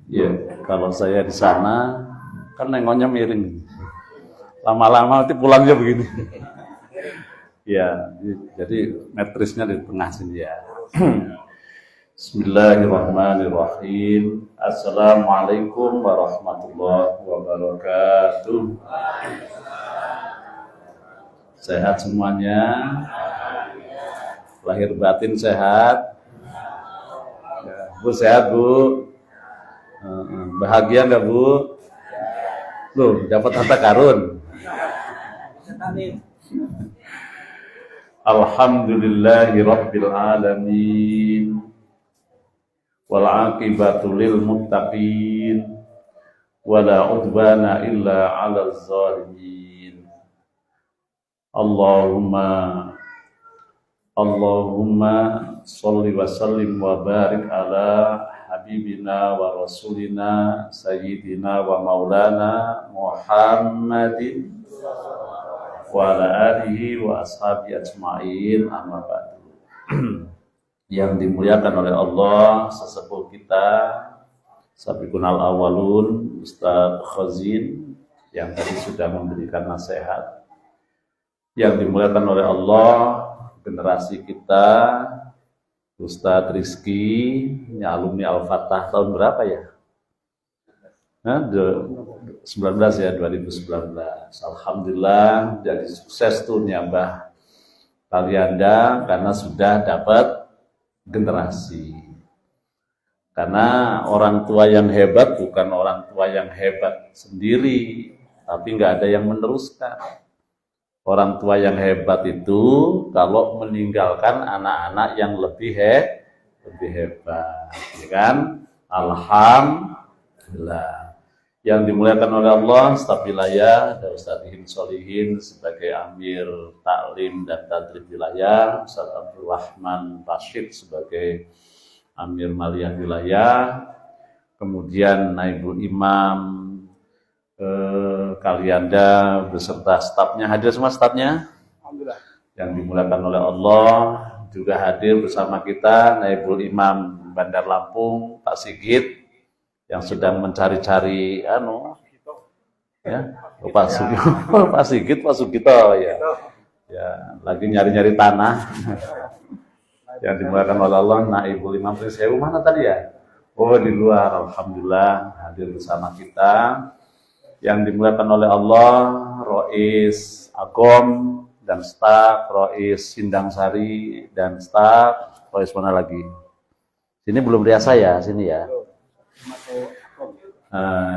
Ya, kalau saya di sana kan nengonya miring. Lama-lama nanti pulangnya begini. Ya, jadi metrisnya di tengah sini ya. Bismillahirrahmanirrahim. Assalamualaikum warahmatullahi wabarakatuh. Sehat semuanya? Lahir batin sehat? Ya, Bu sehat Bu? Bahagia nggak Bu? Loh, dapat harta karun? Alhamdulillahi rabbil alamin. Wal aqibatu lil muttaqin. Wala udwana illa 'alal zalimin. Allahumma sholli wa sallim wa barik ala habibina wa rasulina sayyidina wa maulana Muhammadin wa ala alihi wa ashabi ajma'in, amma ba'du. Yang dimuliakan oleh Allah, sesepuh kita Sabiqunal Awwalun Ustaz Khazin yang tadi sudah memberikan nasihat. Yang dimuliakan oleh Allah, generasi kita Ustadz Rizky, alumni Al-Fatah tahun berapa ya? 19 ya, 2019. Alhamdulillah jadi sukses tuh nyambah Kalianda karena sudah dapat generasi. Karena orang tua yang hebat bukan orang tua yang hebat sendiri, tapi nggak ada yang meneruskan. Orang tua yang hebat itu kalau meninggalkan anak-anak yang lebih hebat, ya kan? Alhamdulillah. Yang dimuliakan oleh Allah, staf wilayah dan Ustaz Ihim Solihin sebagai Amir Taklim dan Tadrib wilayah, Ustaz Abdul Rahman Rashid sebagai Amir Maliyah wilayah, kemudian Naibul Imam Kalianda beserta stafnya hadir semua stafnya. Alhamdulillah. Yang dimuliakan oleh Allah juga hadir bersama kita Naibul Imam Bandar Lampung Pak Sigit yang sedang mencari-cari Pak Sugito ya. Ya, lagi nyari-nyari tanah. Yang dimuliakan oleh Allah Naibul Imam Sewu mana tadi ya? Oh, di luar. Alhamdulillah hadir bersama kita. Yang dimuliakan oleh Allah, Rois Agom dan staf, Rois Sindang Sari dan staf, Rois mana lagi? Sini belum lihat saya, sini ya.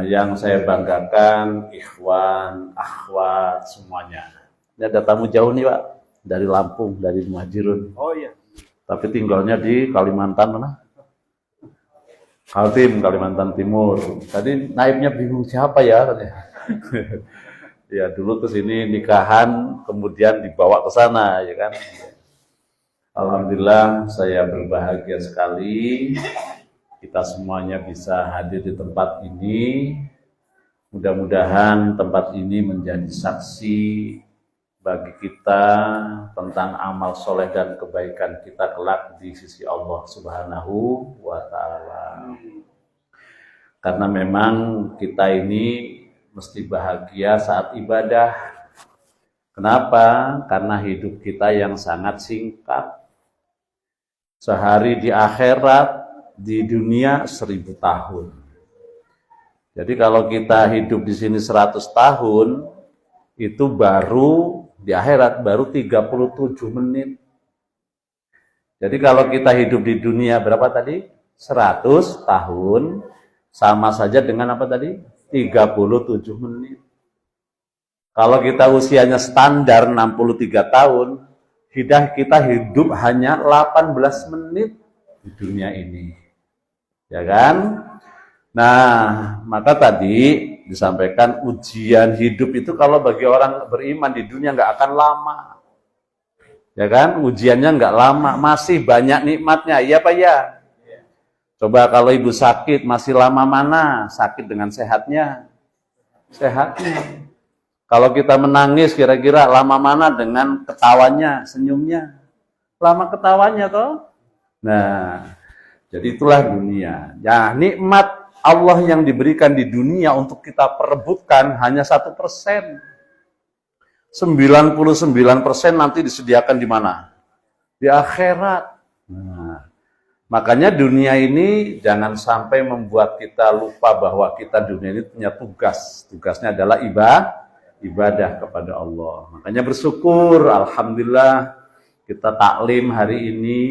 Yang saya banggakan, ikhwan, akhwat, semuanya. Ini ada tamu jauh nih Pak, dari Lampung, dari Muhajirun. Oh iya. Tapi tinggalnya di Kalimantan mana? Kaltim, Kalimantan Timur. Tadi naibnya bingung siapa ya? Ya dulu ke sini nikahan, kemudian dibawa ke sana, ya kan? Alhamdulillah, saya berbahagia sekali. Kita semuanya bisa hadir di tempat ini. Mudah-mudahan tempat ini menjadi saksi bagi kita tentang amal soleh dan kebaikan kita kelak di sisi Allah Subhanahu wa Ta'ala. Karena memang kita ini mesti bahagia saat ibadah. Kenapa? Karena hidup kita yang sangat singkat. Sehari di akhirat, di dunia 1000 tahun. Jadi kalau kita hidup di sini 100 tahun, itu baru di akhirat baru 37 menit. Jadi kalau kita hidup di dunia berapa tadi? 100 tahun sama saja dengan apa tadi? 37 menit. Kalau kita usianya standar 63 tahun, kita hidup hanya 18 menit di dunia ini. Ya kan? Nah, maka tadi disampaikan ujian hidup itu kalau bagi orang beriman di dunia nggak akan lama. Ya kan? Ujiannya nggak lama, masih banyak nikmatnya. Iya Pak ya? Coba kalau ibu sakit, masih lama mana? Sakit dengan sehatnya? Sehatnya. Kalau kita menangis, kira-kira lama mana dengan ketawanya, senyumnya? Lama ketawanya toh? Nah, jadi itulah dunia. Ya, nikmat Allah yang diberikan di dunia untuk kita perebutkan hanya 1%. 99% nanti disediakan di mana? Di akhirat. Nah, makanya dunia ini jangan sampai membuat kita lupa bahwa kita dunia ini punya tugas. Tugasnya adalah ibadah kepada Allah. Makanya bersyukur, alhamdulillah kita taklim hari ini,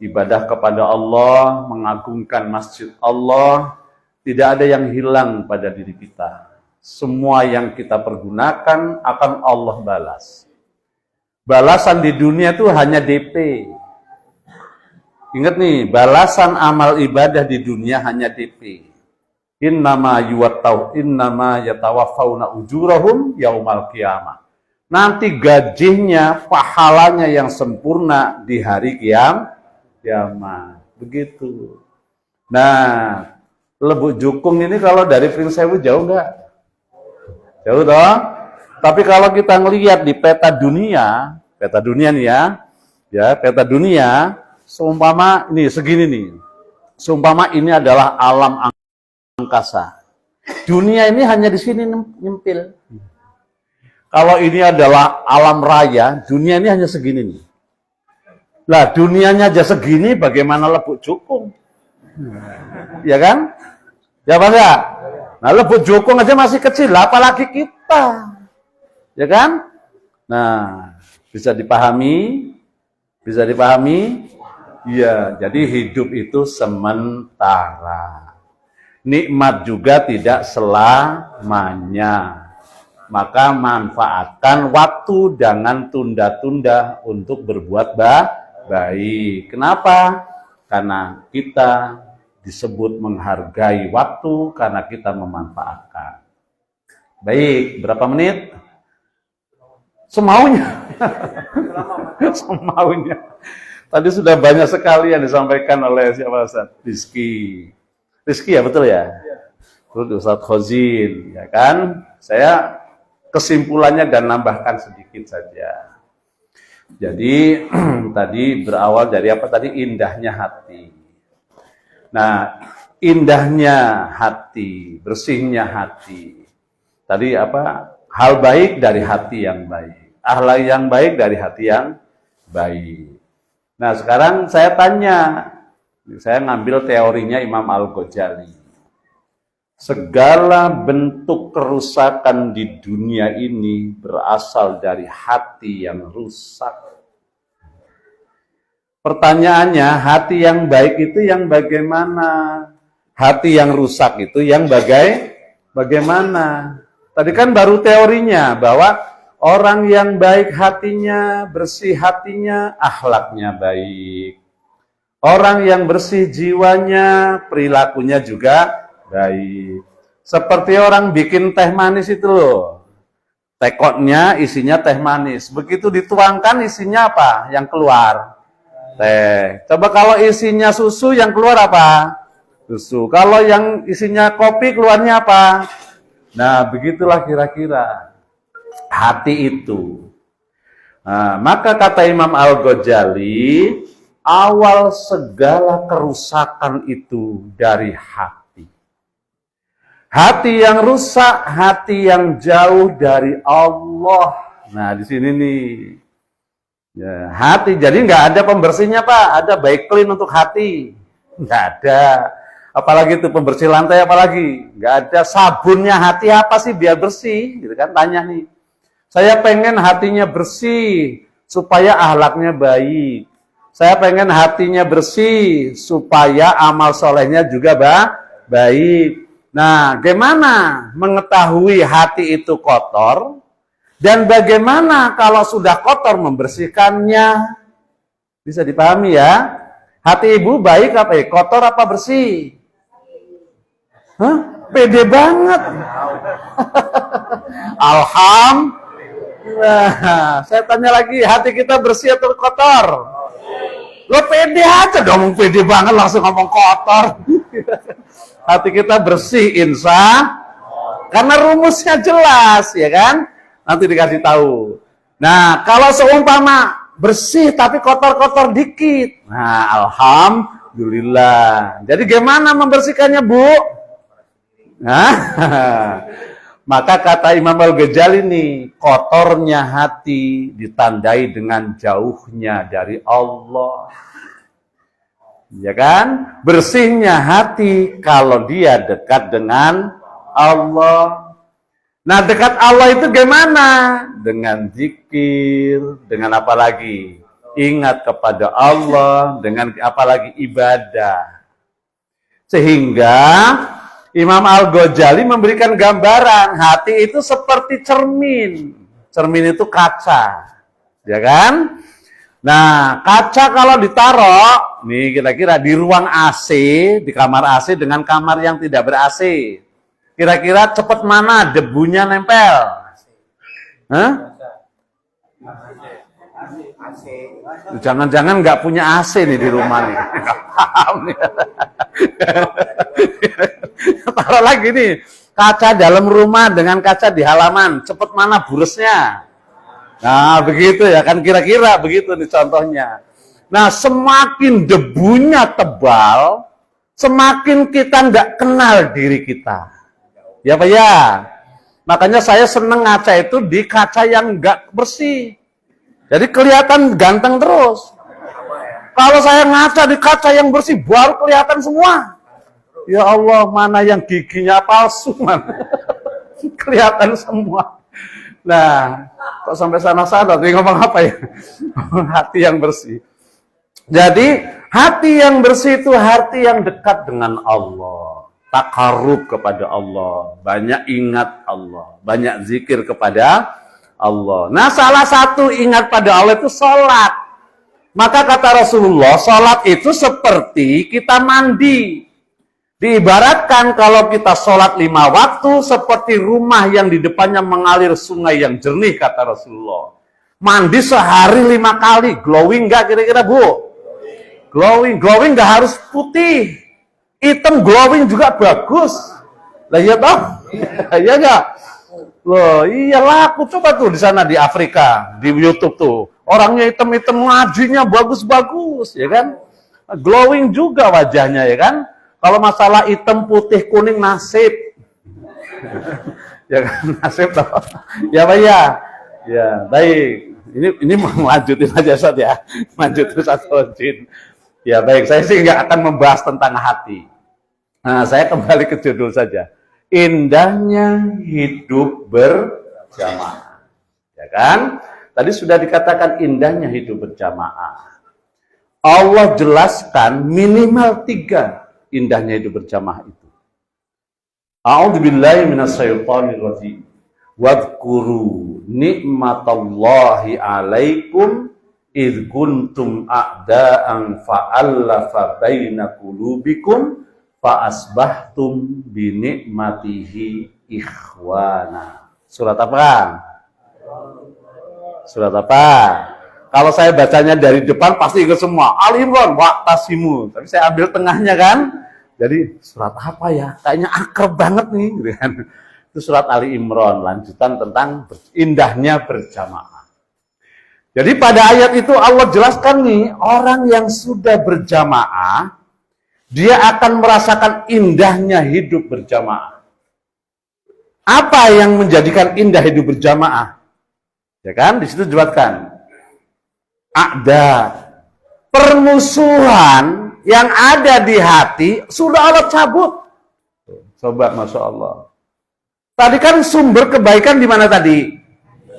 ibadah kepada Allah, mengagungkan masjid Allah, tidak ada yang hilang pada diri kita. Semua yang kita pergunakan akan Allah balas. Balasan di dunia itu hanya DP. Ingat nih, balasan amal ibadah di dunia hanya DP. Innama yatawaffawna ujurahum yaumal qiyamah. Nanti gajinya, pahalanya yang sempurna di hari kiamat. Begitu. Nah, Lubuk Jukung ini kalau dari Pringsewu jauh nggak? Jauh toh? Tapi kalau kita ngelihat di peta dunia nih ya, peta dunia, seumpama ini segini nih. Seumpama ini adalah alam angkasa. Dunia ini hanya di sini nyempil. Kalau ini adalah alam raya, dunia ini hanya segini nih. Lah, dunianya aja segini, bagaimana Lubuk Jukung? Ya kan? Ya Pak ya? Nah, Lubuk Jukung aja masih kecil, apalagi kita. Ya kan? Nah, bisa dipahami? Bisa dipahami? Iya, jadi hidup itu sementara. Nikmat juga tidak selamanya. Maka manfaatkan waktu, jangan tunda-tunda untuk berbuat baik. Kenapa? Karena kita disebut menghargai waktu karena kita memanfaatkan. Baik, berapa menit? Semaunya. Semaunya. Tadi sudah banyak sekali yang disampaikan oleh siapa Ustaz? Rizky ya, betul ya? Terus Ustaz Khozin, ya kan? Saya kesimpulannya dan nambahkan sedikit saja. Jadi tadi berawal dari apa tadi? Indahnya hati. Nah, indahnya hati, bersihnya hati. Tadi apa? Hal baik dari hati yang baik. Akhlak yang baik dari hati yang baik. Nah, sekarang saya tanya. Saya ngambil teorinya Imam Al-Ghazali. Segala bentuk kerusakan di dunia ini berasal dari hati yang rusak. Pertanyaannya, hati yang baik itu yang bagaimana? Hati yang rusak itu yang bagaimana? Tadi kan baru teorinya bahwa orang yang baik hatinya, bersih hatinya, akhlaknya baik. Orang yang bersih jiwanya, perilakunya juga baik. Seperti orang bikin teh manis itu loh. Tekotnya isinya teh manis. Begitu dituangkan isinya apa? Yang keluar teh. Coba kalau isinya susu yang keluar apa? Susu. Kalau yang isinya kopi keluarnya apa? Nah, begitulah kira-kira hati itu. Nah, maka kata Imam Al-Ghazali, awal segala kerusakan itu dari hati. Hati yang rusak, hati yang jauh dari Allah. Nah, di sini nih. Ya, hati, jadi nggak ada pembersihnya Pak, ada baik clean untuk hati, nggak ada. Apalagi itu pembersih lantai, apalagi nggak ada. Sabunnya hati apa sih biar bersih, gitu kan? Tanya nih. Saya pengen hatinya bersih supaya akhlaknya baik. Saya pengen hatinya bersih supaya amal solehnya juga baik. Nah, gimana mengetahui hati itu kotor? Dan bagaimana kalau sudah kotor membersihkannya? Bisa dipahami ya? Hati ibu baik apa ya? Kotor apa bersih? Hah? Pede banget. Alhamdulillah. Saya tanya lagi, hati kita bersih atau kotor? Lo pede aja dong, pede banget langsung ngomong kotor. Hati kita bersih, insya. Karena rumusnya jelas, ya kan? Nanti dikasih tahu. Nah, kalau seumpama bersih tapi kotor-kotor dikit. Nah, Alhamdulillah. Jadi gimana membersihkannya, Bu? Nah, maka kata Imam Al-Ghazali nih, kotornya hati ditandai dengan jauhnya dari Allah. Ya kan? Bersihnya hati kalau dia dekat dengan Allah. Nah, dekat Allah itu gimana? Dengan zikir, dengan apa lagi? Ingat kepada Allah, dengan apalagi ibadah. Sehingga Imam Al-Ghazali memberikan gambaran hati itu seperti cermin. Cermin itu kaca, ya kan? Nah, kaca kalau ditaruh, nih kira-kira di ruang AC, di kamar AC dengan kamar yang tidak ber-AC. Kira-kira cepat mana debunya nempel? Hah? Jangan-jangan nggak punya AC nih di rumah nih. Paham nih. Taruh lagi nih, kaca dalam rumah dengan kaca di halaman, cepet mana burusnya? Nah, begitu ya kan, kira-kira begitu nih contohnya. Nah, semakin debunya tebal, semakin kita nggak kenal diri kita. Ya Pak ya? Makanya saya seneng ngaca itu di kaca yang nggak bersih. Jadi kelihatan ganteng terus. Kalau saya ngaca di kaca yang bersih, baru kelihatan semua. Ya Allah, mana yang giginya palsu, mana? Kelihatan semua. Nah, kok sampai sana-sana, tadi ngomong apa ya? Hati yang bersih. Jadi, hati yang bersih itu hati yang dekat dengan Allah. Takarrub kepada Allah. Banyak ingat Allah. Banyak zikir kepada Allah. Nah, salah satu ingat pada Allah itu sholat. Maka kata Rasulullah, sholat itu seperti kita mandi. Diibaratkan kalau kita sholat 5 waktu, seperti rumah yang di depannya mengalir sungai yang jernih, kata Rasulullah. Mandi sehari 5 kali, glowing nggak kira-kira Bu? Glowing nggak harus putih. Hitam glowing juga bagus. Lah iya toh? Iya nggak? Loh, iya laku. Coba tuh di sana di Afrika, di YouTube tuh. Orangnya hitam-hitam, ngajinya bagus-bagus, ya kan? Glowing juga wajahnya, ya kan? Kalau masalah hitam, putih, kuning, nasib. Ya kan, nasib toh. Ya Pak ya. Ya, baik. Ini mau lanjutin aja Ustaz ya. Lanjutin satu jin. Ya baik, saya sih nggak akan membahas tentang hati. Nah, saya kembali ke judul saja. Indahnya hidup berjamaah. Ya kan? Tadi sudah dikatakan indahnya hidup berjamaah. Allah jelaskan minimal 3 indahnya hidup berjamaah itu. A'udzubillahi minasyaitonir rajim. Wadhkuru ni'matallahi 'alaikum idh kuntum a'da'an fa'allafa baina qulubikum fa asbahtum bi ni'matihi ikhwana. Surat apa? Surat apa? Kalau saya bacanya dari depan pasti ikut semua. Al-Imran wa'tasimu. Tapi saya ambil tengahnya kan. Jadi surat apa ya? Kayaknya akrab banget nih gitu kan. Itu surat Ali Imran, lanjutan tentang indahnya berjamaah. Jadi pada ayat itu Allah jelaskan nih, orang yang sudah berjamaah dia akan merasakan indahnya hidup berjamaah. Apa yang menjadikan indah hidup berjamaah? Ya kan? Di situ dijelaskan. Ada permusuhan yang ada di hati sudah Allah cabut. Coba, Masya Allah. Tadi kan sumber kebaikan di mana tadi?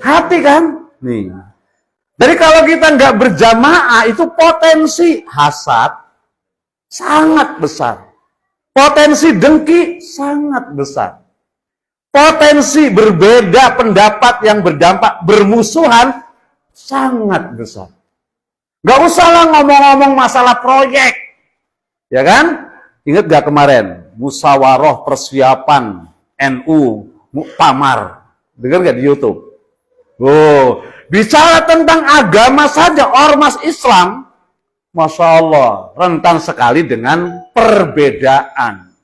Hati kan? Nih. Jadi kalau kita nggak berjamaah itu potensi hasad sangat besar. Potensi dengki sangat besar. Potensi berbeda pendapat yang berdampak bermusuhan sangat besar. Gak usah lah ngomong-ngomong masalah proyek. Ya kan? Ingat gak kemarin? Musyawarah persiapan NU Muktamar. Dengar gak di YouTube? Oh, bicara tentang agama saja, ormas Islam, Masya Allah, rentan sekali dengan perbedaan.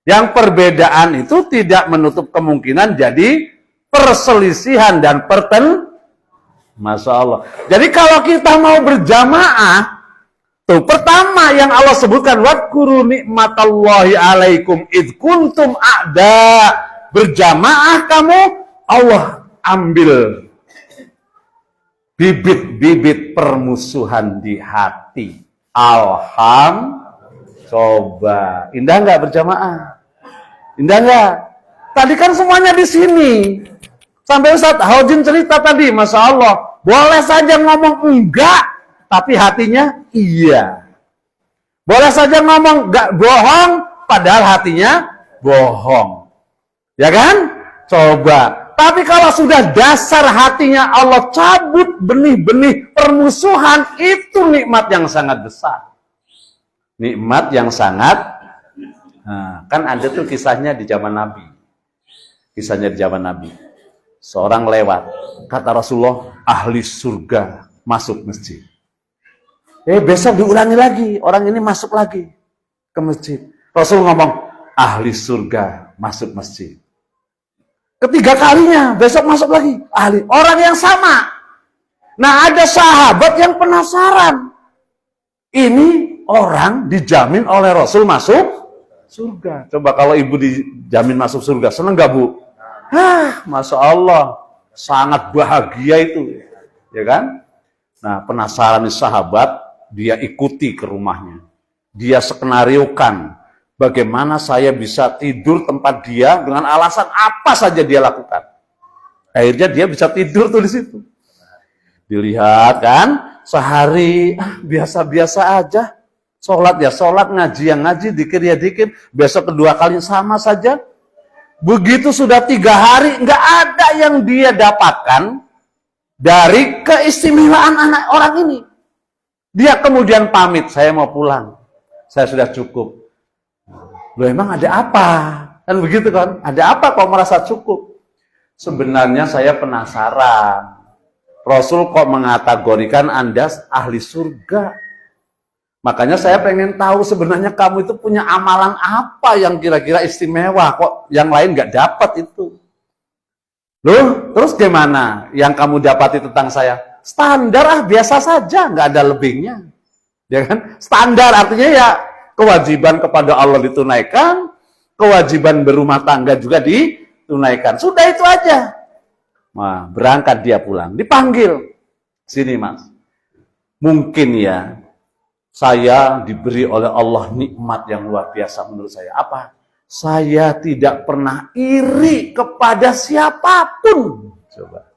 Yang perbedaan itu tidak menutup kemungkinan jadi perselisihan dan Masya Allah. Jadi kalau kita mau berjamaah, Tuh, pertama yang Allah sebutkan, wadkuru nikmatallahi alaikum id kuntum a'da. Berjamaah kamu, Allah ambil bibit-bibit permusuhan di hati. Coba, indah nggak berjamaah? Indah nggak? Tadi kan semuanya di sini. Sampai Ustaz Haujin cerita tadi, Masya Allah, boleh saja ngomong enggak, tapi hatinya iya. Boleh saja ngomong enggak bohong, padahal hatinya bohong. Ya kan? Coba. Tapi kalau sudah dasar hatinya Allah cabut benih-benih permusuhan, itu nikmat yang sangat besar. Nikmat yang sangat, nah, kan ada tuh kisahnya di zaman Nabi. Kisahnya di zaman Nabi. Seorang lewat, kata Rasulullah, ahli surga masuk masjid. Besok diulangi lagi, orang ini masuk lagi ke masjid. Rasul ngomong, ahli surga masuk masjid. Ketiga kalinya, besok masuk lagi, ahli. Orang yang sama. Nah, ada sahabat yang penasaran. Ini orang dijamin oleh Rasul masuk surga. Coba kalau ibu dijamin masuk surga, seneng gak, Bu? Masya Allah, sangat bahagia itu, ya kan? Nah, penasaran nih sahabat, dia ikuti ke rumahnya. Dia skenariokan bagaimana saya bisa tidur tempat dia dengan alasan apa saja dia lakukan. Akhirnya dia bisa tidur tuh di situ. Dilihat kan, sehari biasa-biasa aja. Sholat ya sholat, ngaji yang ngaji, dikir ya dikir. Besok kedua kali sama saja. Begitu sudah 3 hari, nggak ada yang dia dapatkan dari keistimewaan anak orang ini. Dia kemudian pamit, saya mau pulang. Saya sudah cukup. Loh, emang ada apa? Kan begitu kan? Ada apa kok merasa cukup? Sebenarnya saya penasaran. Rasul kok mengategorikan Anda ahli surga? Makanya saya pengen tahu sebenarnya kamu itu punya amalan apa yang kira-kira istimewa, kok yang lain nggak dapat itu. Loh, terus gimana yang kamu dapati tentang saya? Standar biasa saja, nggak ada lebihnya. Ya kan? Standar artinya ya kewajiban kepada Allah ditunaikan, kewajiban berumah tangga juga ditunaikan. Sudah itu aja. Nah, berangkat dia pulang, dipanggil. Sini, Mas. Mungkin ya saya diberi oleh Allah nikmat yang luar biasa menurut saya. Apa? Saya tidak pernah iri kepada siapapun. Coba.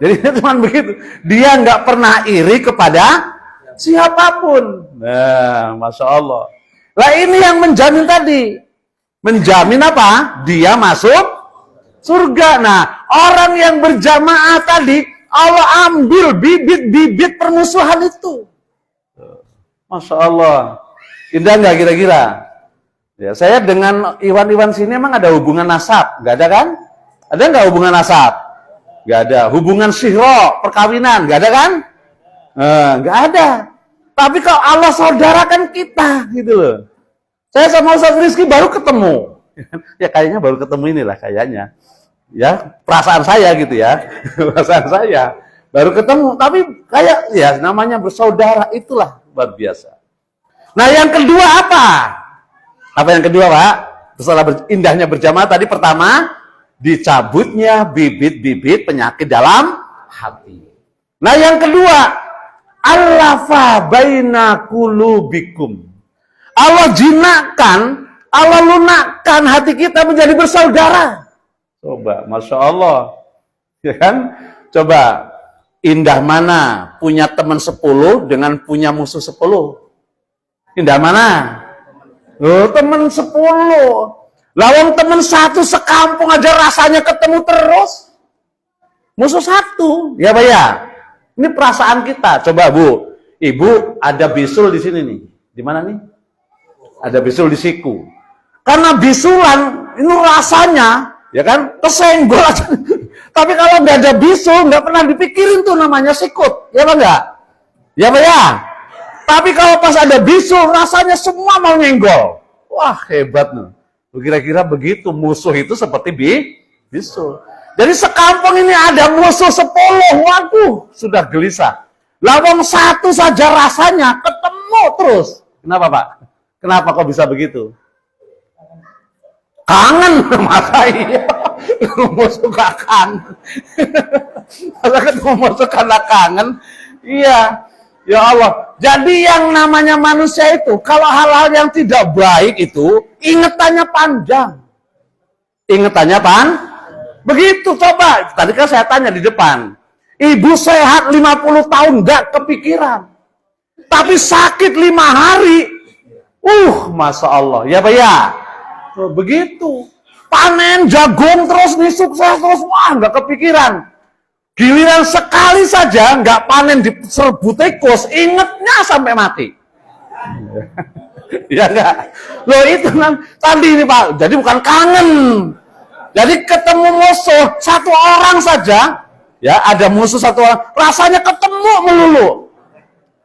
Jadi teman begitu. Dia nggak pernah iri kepada siapapun. Nah, Masya Allah. Lah ini yang menjamin tadi. Menjamin apa? Dia masuk surga. Nah, orang yang berjamaah tadi, Allah ambil bibit-bibit permusuhan itu. Masya Allah. Indah nggak kira-kira? Ya, saya dengan Iwan sini emang ada hubungan nasab? Nggak ada kan? Ada nggak hubungan nasab? Nggak ada. Hubungan sihro, perkawinan? Nggak ada kan? Nggak ada. Tapi kalau Allah saudarakan kita, gitu loh. Saya sama Ustaz Rizky baru ketemu. Ya kayaknya baru ketemu inilah kayaknya. Ya, perasaan saya gitu ya. Perasaan saya. Baru ketemu, tapi kayak ya namanya bersaudara, itulah luar biasa. Nah, yang kedua apa? Apa yang kedua, Pak? Setelah indahnya berjamaah tadi, pertama, dicabutnya bibit-bibit penyakit dalam hati. Nah, yang kedua, allafa baina qulubikum. Allah jinakkan, Allah lunakkan hati kita menjadi bersaudara. Coba, Masya Allah. Ya kan? Coba, indah mana punya teman 10 dengan punya musuh 10? Indah mana? Oh, teman 10. Lawang teman 1 sekampung aja rasanya ketemu terus. Musuh 1. Ya, Pak ya? Ini perasaan kita. Coba, Bu. Ibu ada bisul di sini nih. Di mana nih? Ada bisul di siku. Karena bisulan ini rasanya, ya kan? Kesenggol aja. Tapi kalau nggak ada bisul, nggak pernah dipikirin tuh namanya sikut. Ya Pak nggak? Ya Pak ya? Tapi kalau pas ada bisul, rasanya semua mau nyenggol. Wah, hebat nih. Kira-kira begitu, musuh itu seperti bisul. Jadi sekampung ini ada musuh 10. Waduh, sudah gelisah. Lawang 1 saja rasanya ketemu terus. Kenapa Pak? Kenapa kok bisa begitu? Kangen, masa iya? Ketemu suka kangen. Masa ketemu musuh karena kangen? Iya. Ya Allah. Jadi yang namanya manusia itu, kalau hal-hal yang tidak baik itu, ingetannya panjang. Ingetannya begitu coba. Tadi kan saya tanya di depan. Ibu sehat 50 tahun, gak kepikiran. Tapi sakit 5 hari. Masya Allah. Ya Pak ya? Begitu. Panen jagung terus nih, sukses terus. Wah, gak kepikiran. Giliran sekali saja nggak panen di serbu tikus, ingetnya sampai mati. Ya enggak? Loh itu kan tadi ini Pak. Jadi bukan kangen. Jadi ketemu musuh satu orang saja, ya ada musuh satu orang, rasanya ketemu melulu.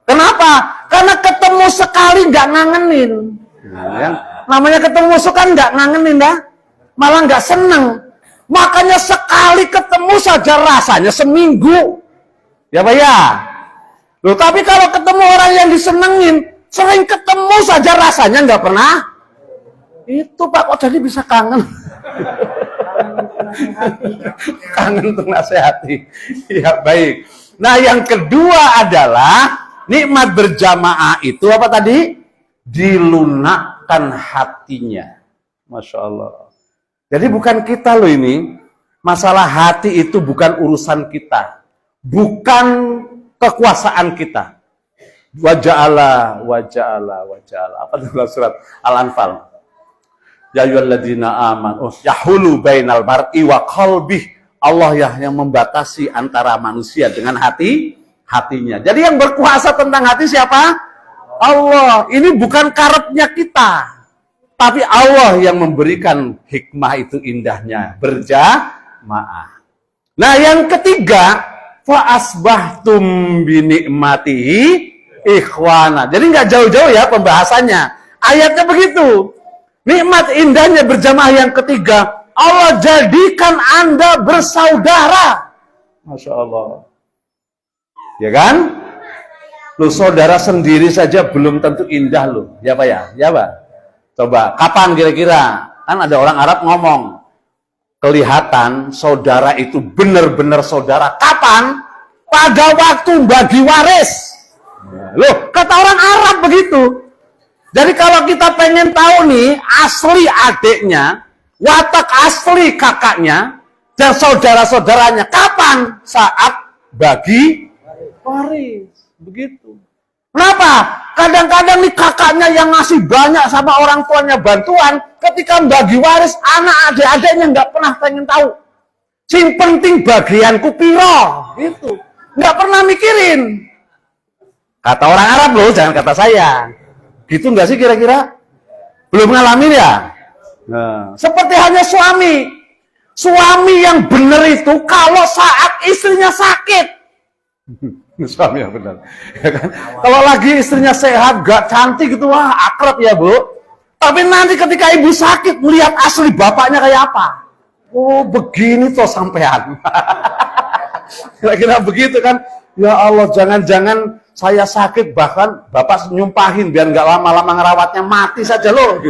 Kenapa? Karena ketemu sekali nggak ngangenin. Ya, namanya ketemu musuh kan nggak ngangenin dah, malah nggak seneng. Makanya sekali ketemu saja rasanya seminggu. Ya Pak ya? Loh, tapi kalau ketemu orang yang disenengin, sering ketemu saja rasanya nggak pernah. Itu Pak, kok jadi bisa kangen? Kangen untuk nasihati. Ya baik. Nah yang kedua adalah nikmat berjamaah itu apa tadi? Dilunakkan hatinya. Masya Allah. Jadi bukan kita loh ini, masalah hati itu bukan urusan kita, bukan kekuasaan kita. Waja'ala. Apa itu surat Al-Anfal? Ya ayyuhalladzina amanu yahulu bainal mar'i wa qalbih. Allah ya yang membatasi antara manusia dengan hatinya. Jadi yang berkuasa tentang hati siapa? Allah. Ini bukan karepnya kita. Tapi Allah yang memberikan hikmah itu indahnya berjamaah. Nah yang ketiga, fa asbahtum bi ni'matihi ikhwana. Jadi nggak jauh-jauh ya pembahasannya. Ayatnya begitu. Nikmat indahnya berjamaah yang ketiga, Allah jadikan Anda bersaudara. Masya Allah. Ya kan? Lu saudara sendiri saja belum tentu indah lu. Ya Pak ya? Ya Pak? Coba, kapan kira-kira? Kan ada orang Arab ngomong, kelihatan saudara itu benar-benar saudara. Kapan? Pada waktu bagi waris. Loh, kata orang Arab begitu. Jadi kalau kita pengen tahu nih, asli adiknya, watak asli kakaknya, dan saudara-saudaranya, kapan? Saat bagi waris. Begitu. Kenapa? Kadang-kadang nih kakaknya yang ngasih banyak sama orang tuanya bantuan, ketika bagi waris anak adik-adiknya nggak pernah pengen tahu. Sing penting bagianku piro, gitu. Nggak pernah mikirin. Kata orang Arab loh, jangan kata saya. Gitu nggak sih kira-kira? Belum ngalamin ya? Nah, seperti hanya suami. Suami yang benar itu kalau saat istrinya sakit. Suami yang benar. Ya kan? Kalau lagi istrinya sehat, gak cantik gitu, wah akrab ya Bu. Tapi nanti ketika ibu sakit, melihat asli bapaknya kayak apa? Oh begini toh sampean. Kira-kira begitu kan? Ya Allah, jangan-jangan saya sakit bahkan bapak nyumpahin biar nggak lama-lama ngerawatnya mati saja loh.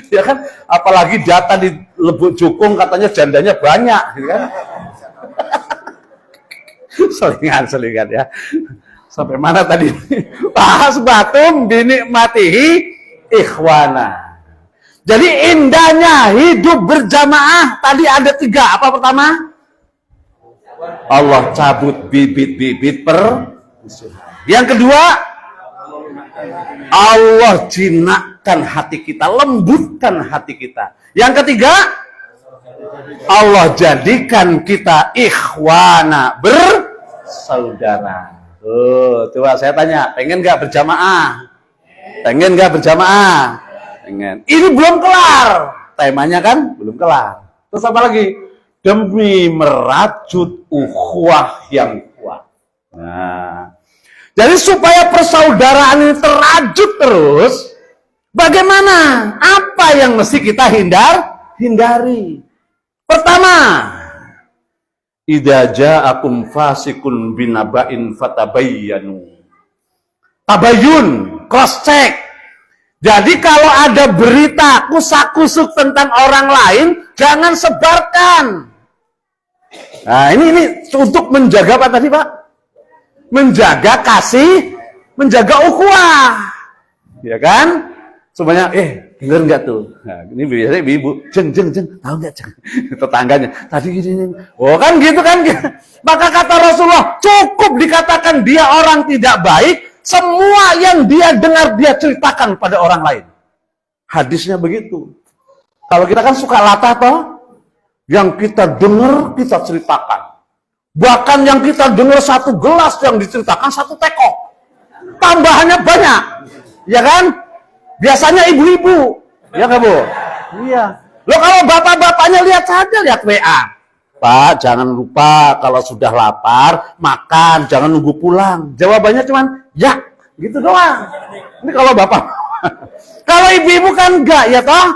Ya kan? Apalagi data di Lebuk Jukung katanya jandanya banyak, gitu kan? Selingan ya. Sampai mana tadi? Bahas batum binikmatihi ikhwana. Jadi indahnya hidup berjamaah tadi ada 3. Apa pertama? Allah cabut bibit-bibit permusuhan. Yang kedua, Allah jinakkan hati kita, lembutkan hati kita. Yang ketiga, Allah jadikan kita ikhwana, bersaudara. Coba saya tanya, pengen gak berjamaah? Pengen gak berjamaah? Pengen. Ini belum kelar. Temanya kan belum kelar. Terus apa lagi? Demi merajut ukhuwah yang kuat. Nah, jadi supaya persaudaraan ini terajut terus, bagaimana? Apa yang mesti kita hindari? Pertama, idza ja'akum fasikun binaba'in fatabayyanu. tabayun, cross check. Jadi kalau ada berita kusak-kusuk tentang orang lain, jangan sebarkan. Nah, ini untuk menjaga apa tadi, Pak? Menjaga kasih, menjaga ukhuwah. Ya kan? Semuanya, denger nggak tuh? Nah, ini biasanya ibu, jeng, tahu nggak jeng? Tetangganya, tadi gini, oh kan gitu kan? Maka kata Rasulullah, cukup dikatakan dia orang tidak baik, semua yang dia dengar dia ceritakan pada orang lain. Hadisnya begitu. Kalau kita kan suka latah toh, yang kita dengar kita ceritakan. Bahkan yang kita dengar satu gelas yang diceritakan satu teko. Tambahannya banyak, ya kan? Biasanya ibu-ibu, ya nggak Bu? Iya. Loh kalau bapak-bapaknya lihat saja, lihat WA. Pak, jangan lupa kalau sudah lapar, makan, jangan nunggu pulang. Jawabannya cuman, ya, gitu doang. Ini kalau bapak. Kalau ibu-ibu kan enggak, ya toh?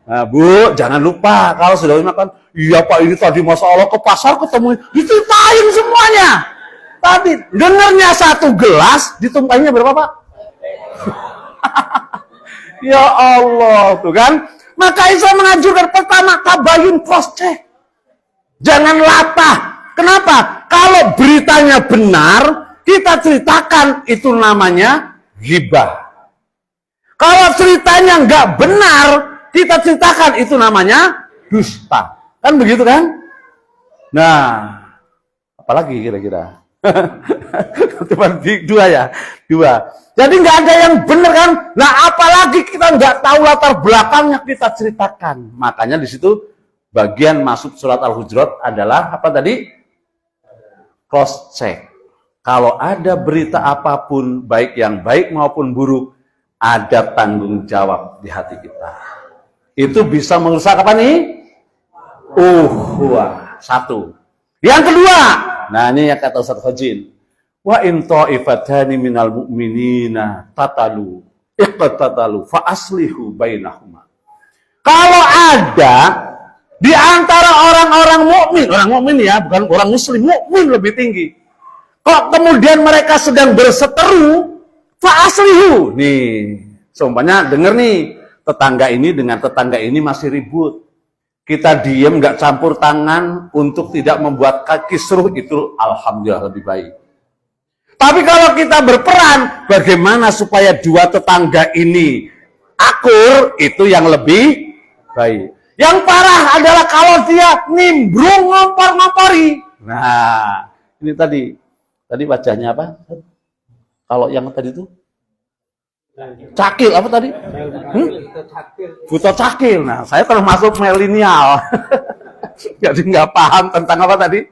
Nah, Bu, jangan lupa kalau sudah makan. Iya Pak, ini tadi Masya Allah ke pasar ketemu, diceritain semuanya. Tadi dengernya satu gelas, ditumpahinnya berapa Pak? Ya Allah, tuh kan? Maka Islam menganjurkan pertama, tabayun, cross check. Jangan latah. Kenapa? Kalau beritanya benar, kita ceritakan, itu namanya ghibah. Kalau ceritanya nggak benar, kita ceritakan, itu namanya dusta. Kan begitu kan? Nah, apalagi kira-kira? Cuma dua ya, dua. Jadi nggak ada yang benar kan? Nah, apalagi kita nggak tahu latar belakangnya, kita ceritakan. Makanya di situ bagian masuk surat Al-Hujurat adalah apa tadi? Cross check. Kalau ada berita apapun, baik yang baik maupun buruk, ada tanggung jawab di hati kita. Itu bisa merusak apa nih? Satu. Yang kedua, nah ini yang kata Ustaz Khojin. Wa in ta'ifatani minal mu'minina iqtatalu fa aslihu bainahuma. Kalau ada di antara orang-orang mukmin ya, bukan orang muslim, mukmin lebih tinggi. Kok kemudian mereka sedang berseteru, fa aslihu. Nih, seumpamanya denger nih, tetangga ini dengan tetangga ini masih ribut. Kita diem, nggak campur tangan untuk tidak membuat kisruh, itu alhamdulillah lebih baik. Tapi kalau kita berperan, bagaimana supaya dua tetangga ini akur, itu yang lebih baik. Yang parah adalah kalau dia nimbrung ngompor-ngompori. Nah, ini tadi wajahnya apa? Kalau yang tadi itu? Cakil, apa tadi? Buto cakil. Nah, saya termasuk milenial. Jadi nggak paham tentang apa tadi?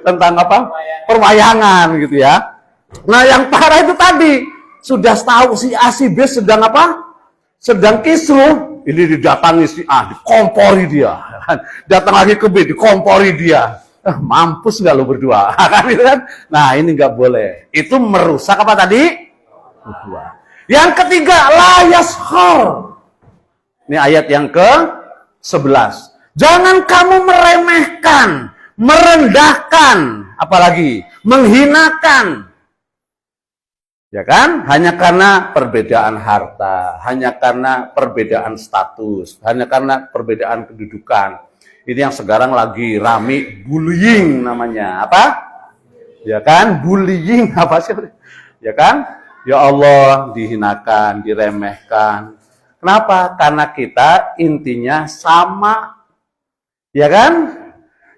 Tentang apa? Perwayangan gitu ya. Nah, yang parah itu tadi sudah tahu si A si B sedang apa? Sedang kisruh. Ini didatangi si A, dikompori dia. Datang lagi ke B, dikompori dia. Mampus nggak lo berdua? Kan itu kan? Nah, ini nggak boleh. Itu merusak apa tadi? Yang ketiga, la yashkhar. Ini ayat yang ke-11. Jangan kamu meremehkan, merendahkan, apalagi menghinakan. Ya kan? Hanya karena perbedaan harta, hanya karena perbedaan status, hanya karena perbedaan kedudukan. Ini yang sekarang lagi rame, bullying namanya. Apa? Ya kan? Bullying apa sih? Ya kan? Ya Allah, dihinakan, diremehkan. Kenapa? Karena kita intinya sama. Ya kan?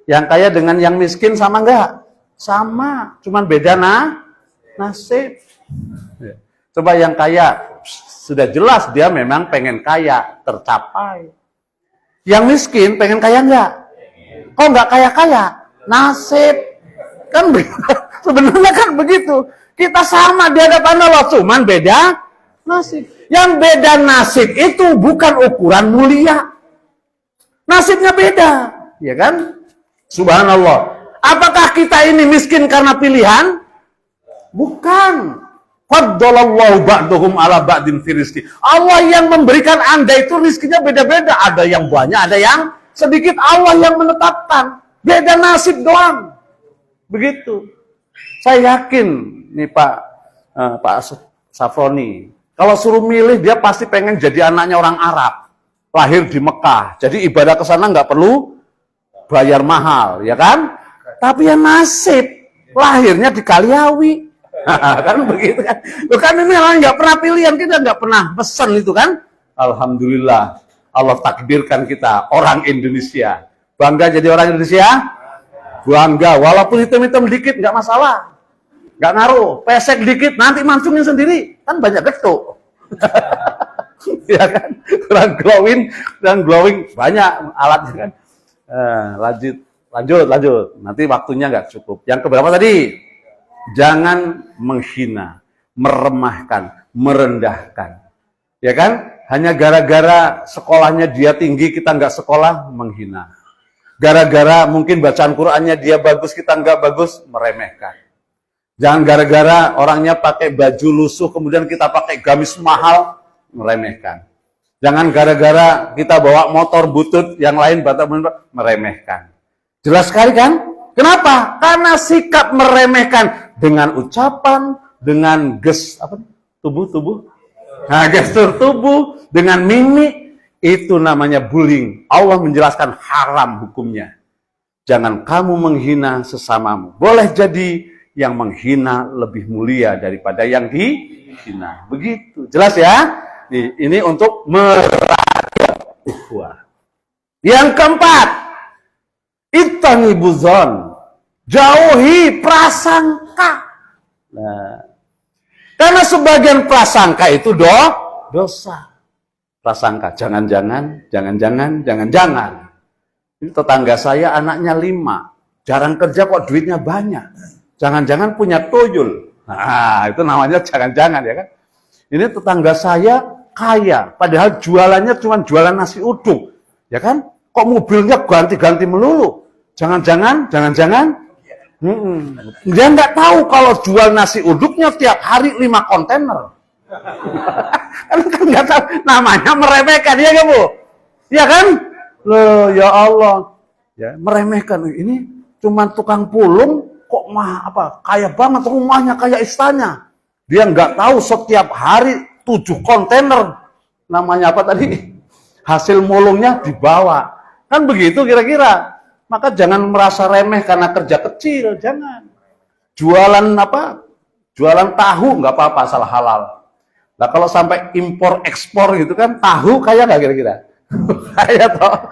Yang kaya dengan yang miskin sama enggak? Sama, cuman beda nasib. Coba yang kaya, sudah jelas dia memang pengen kaya, tercapai. Yang miskin pengen kaya enggak? Kok enggak kaya-kaya? Nasib. Kan sebenarnya kan begitu. Kita sama di hadapan Allah, cuman beda nasib. Yang beda nasib itu bukan ukuran mulia. Nasibnya beda, ya kan? Subhanallah. Apakah kita ini miskin karena pilihan? Bukan. Faddalallahu ba'duhum ala ba'din fi rizqi. Allah yang memberikan Anda itu rizkinya beda-beda. Ada yang banyak, ada yang sedikit. Allah yang menetapkan. Beda nasib doang. Begitu. Saya yakin nih Pak Pak Safroni. Kalau suruh milih, dia pasti pengen jadi anaknya orang Arab, lahir di Mekah. Jadi ibadah ke sana nggak perlu bayar mahal, ya kan? Tapi ya nasib, lahirnya di Kaliawi. Kan begitu kan? Bukan ini orang nggak pernah pilihan, kita nggak pernah pesan itu kan? Alhamdulillah, Allah takdirkan kita orang Indonesia. Bangga jadi orang Indonesia? Bangga, walaupun hitam-hitam dikit nggak masalah. Nggak ngaruh, pesek dikit, nanti mancungin sendiri. Kan banyak getuk. Ya kan? Kurang glowing, banyak alatnya kan. Lanjut. Nanti waktunya nggak cukup. Yang keberapa tadi? Jangan menghina, meremahkan, merendahkan. Ya kan? Hanya gara-gara sekolahnya dia tinggi, kita nggak sekolah, menghina. Gara-gara mungkin bacaan Qur'annya dia bagus, kita nggak bagus, meremehkan. Jangan gara-gara orangnya pakai baju lusuh, kemudian kita pakai gamis mahal, meremehkan. Jangan gara-gara kita bawa motor butut, yang lain meremehkan. Jelas sekali kan? Kenapa? Karena sikap meremehkan dengan ucapan, dengan tubuh. Nah, gestur tubuh, dengan mimik, itu namanya bullying. Allah menjelaskan haram hukumnya. Jangan kamu menghina sesamamu. Boleh jadi yang menghina lebih mulia daripada yang dihina. Begitu. Jelas ya? Ini untuk merakyat ukhuwah. Yang keempat, itanibuzon. Jauhi prasangka. Nah, karena sebagian prasangka itu dosa. Prasangka, jangan-jangan. Ini tetangga saya anaknya 5. Jarang kerja kok duitnya banyak. Jangan-jangan punya tuyul. Nah, itu namanya jangan-jangan ya kan. Ini tetangga saya kaya, padahal jualannya cuma jualan nasi uduk. Ya kan? Kok mobilnya ganti-ganti melulu? Jangan-jangan. Dia nggak tahu kalau jual nasi uduknya tiap hari 5 kontainer. Kan nggak tahu, namanya meremehkan, ya nggak Bu? Ya kan? Loh, ya Allah. Ya, meremehkan. Ini cuma tukang pulung, kok kaya banget, rumahnya kayak istana. Dia nggak tahu setiap hari 7 kontainer, namanya apa tadi? Hasil mulungnya dibawa. Kan begitu kira-kira. Maka jangan merasa remeh karena kerja kecil, jangan. Jualan Jualan tahu nggak apa-apa, asal halal. Nah kalau sampai impor ekspor gitu kan, tahu kaya nggak kira-kira? Kaya toh.